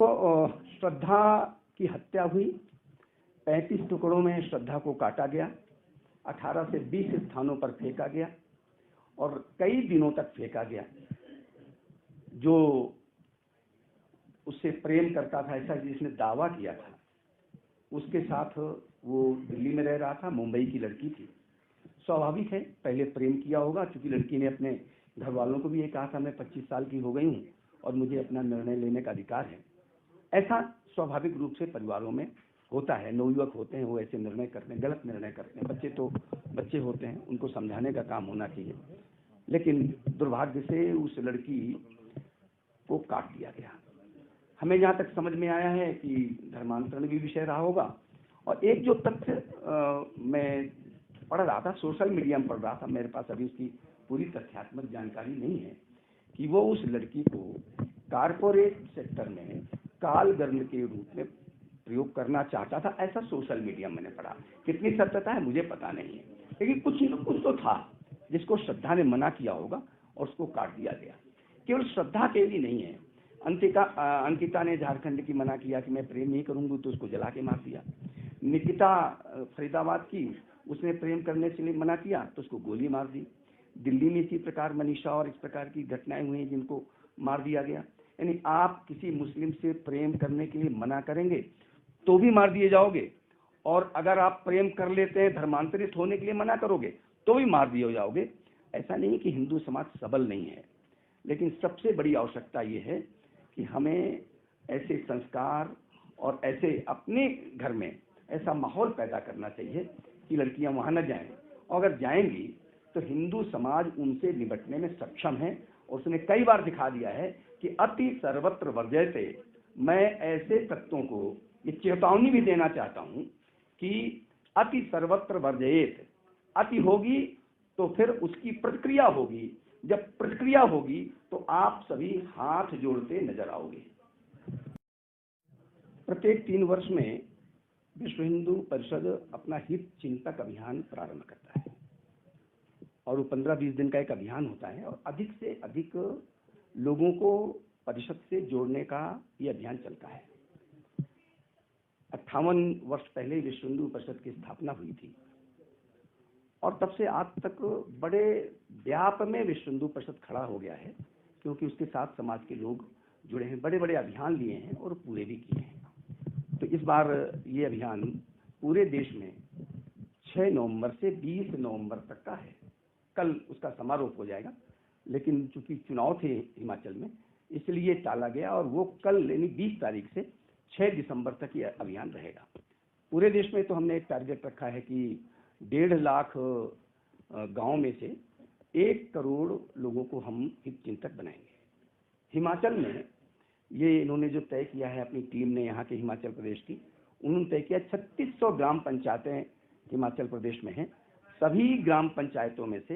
तो श्रद्धा की हत्या हुई, 35 टुकड़ों में श्रद्धा को काटा गया, 18 से 20 स्थानों पर फेंका गया और कई दिनों तक फेंका गया। जो उससे प्रेम करता था, ऐसा जिसने दावा किया था, उसके साथ वो दिल्ली में रह रहा था, मुंबई की लड़की थी। स्वाभाविक है पहले प्रेम किया होगा, क्योंकि लड़की ने अपने घर वालों को भी ये कहा था मैं 25 साल की हो गई हूँ और मुझे अपना निर्णय लेने का अधिकार है। ऐसा स्वाभाविक रूप से परिवारों में होता है। नवयुवक होते हैं, वो ऐसे निर्णय करते हैं, गलत निर्णय करते हैं। बच्चे तो बच्चे होते हैं, उनको समझाने का काम होना चाहिए। लेकिन दुर्भाग्य से उस लड़की को काट दिया गया। हमें जहाँ तक समझ में आया है कि धर्मांतरण भी विषय रहा होगा। और एक जो तथ्य मैं पढ़ रहा था, सोशल मीडिया में पढ़ रहा था, मेरे पास अभी उसकी पूरी तथ्यात्मक जानकारी नहीं है, कि वो उस लड़की को कारपोरेट सेक्टर में काल गर्ल के रूप में प्रयोग करना चाहता था। ऐसा सोशल मीडिया में मैंने पढ़ा। कितनी सत्यता है मुझे पता नहीं है, लेकिन कुछ तो था जिसको श्रद्धा ने मना किया होगा और उसको काट दिया गया। केवल श्रद्धा के लिए नहीं है, अंकिता ने झारखंड की मना किया कि मैं प्रेम नहीं करूंगी, तो उसको जला के मार दिया। निकिता फरीदाबाद की, उसने प्रेम करने से लिए मना किया तो उसको गोली मार दी। दिल्ली में इसी प्रकार मनीषा और इस प्रकार की घटनाएं हुई हैं जिनको मार दिया गया। यानी आप किसी मुस्लिम से प्रेम करने के लिए मना करेंगे तो भी मार दिए जाओगे, और अगर आप प्रेम कर लेते हैं, धर्मांतरित होने के लिए मना करोगे तो भी मार दिए जाओगे। ऐसा नहीं कि हिंदू समाज सबल नहीं है, लेकिन सबसे बड़ी आवश्यकता ये है कि हमें ऐसे संस्कार और ऐसे अपने घर में ऐसा माहौल पैदा करना चाहिए कि लड़कियां वहां न जाएं, और अगर जाएंगी तो हिंदू समाज उनसे निपटने में सक्षम है। और उसने कई बार दिखा दिया है कि अति सर्वत्र वर्जयते। मैं ऐसे तत्वों को ये चेतावनी भी देना चाहता हूं कि अति सर्वत्र वर्जयेत। अति होगी तो फिर उसकी प्रतिक्रिया होगी, जब प्रतिक्रिया होगी तो आप सभी हाथ जोड़ते नजर आओगे। प्रत्येक 3 वर्ष में विश्व हिंदू परिषद अपना हित चिंतक अभियान प्रारंभ करता है, और वो 15-20 दिन का एक अभियान होता है, और अधिक से अधिक लोगों को परिषद से जोड़ने का ये अभियान चलता है। 58 वर्ष पहले विश्व हिंदू परिषद की स्थापना हुई थी, और तब से आज तक बड़े व्याप में विश्व हिंदू परिषद खड़ा हो गया है, क्योंकि उसके साथ समाज के लोग जुड़े हैं, बड़े बड़े अभियान लिए हैं और पूरे भी किए हैं। तो इस बार ये अभियान पूरे देश में 6 नवंबर से 20 नवंबर तक का है। कल उसका समारोह हो जाएगा, लेकिन चूंकि चुनाव थे हिमाचल में, इसलिए टाला गया, और वो कल यानी 20 तारीख से 6 दिसंबर तक ये अभियान रहेगा। पूरे देश में तो हमने एक टारगेट रखा है कि 1.5 लाख गांव में से 1 करोड़ लोगों को हम हित चिंतक बनाएंगे। हिमाचल में ये इन्होंने जो तय किया है, अपनी टीम ने, यहाँ के हिमाचल प्रदेश की, उन्होंने तय किया 3600 ग्राम पंचायतें हिमाचल प्रदेश में हैं। सभी ग्राम पंचायतों में से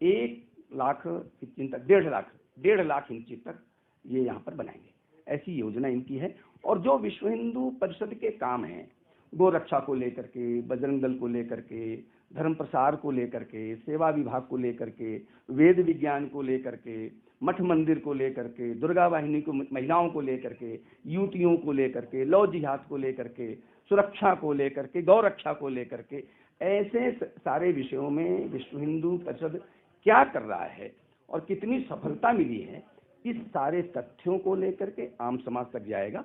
1 लाख हित चिंतक, 1.5 लाख हित चिंतक ये यहाँ पर बनाएंगे। ऐसी योजना इनकी है। और जो विश्व हिंदू परिषद के काम हैं, गो रक्षा को लेकर के, बजरंग दल को लेकर के, धर्म प्रसार को लेकर के, सेवा विभाग को लेकर के, वेद विज्ञान को लेकर के, मठ मंदिर को लेकर के, दुर्गा वाहिनी को, महिलाओं को लेकर के, युवतियों को लेकर के, लव जिहाद को लेकर के, सुरक्षा को लेकर के, गौ रक्षा को लेकर के, ऐसे सारे विषयों में विश्व हिंदू परिषद क्या कर रहा है और कितनी सफलता मिली है, इस सारे तथ्यों को लेकर के आम समाज तक जाएगा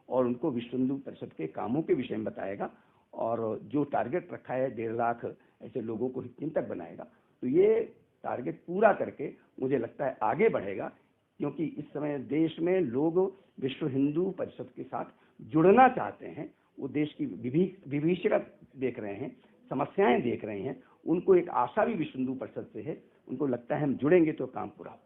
और उनको विश्व हिंदू परिषद के कामों के विषय में बताएगा। और जो टारगेट रखा है 1.5 लाख ऐसे लोगों को चिंतक बनाएगा, तो ये टारगेट पूरा करके मुझे लगता है आगे बढ़ेगा, क्योंकि इस समय देश में लोग विश्व हिंदू परिषद के साथ जुड़ना चाहते हैं। वो देश की विभीषिका देख रहे हैं, समस्याएं देख रहे हैं, उनको एक आशा भी विश्व हिंदू परिषद से है। उनको लगता है हम जुड़ेंगे तो काम पूरा हो।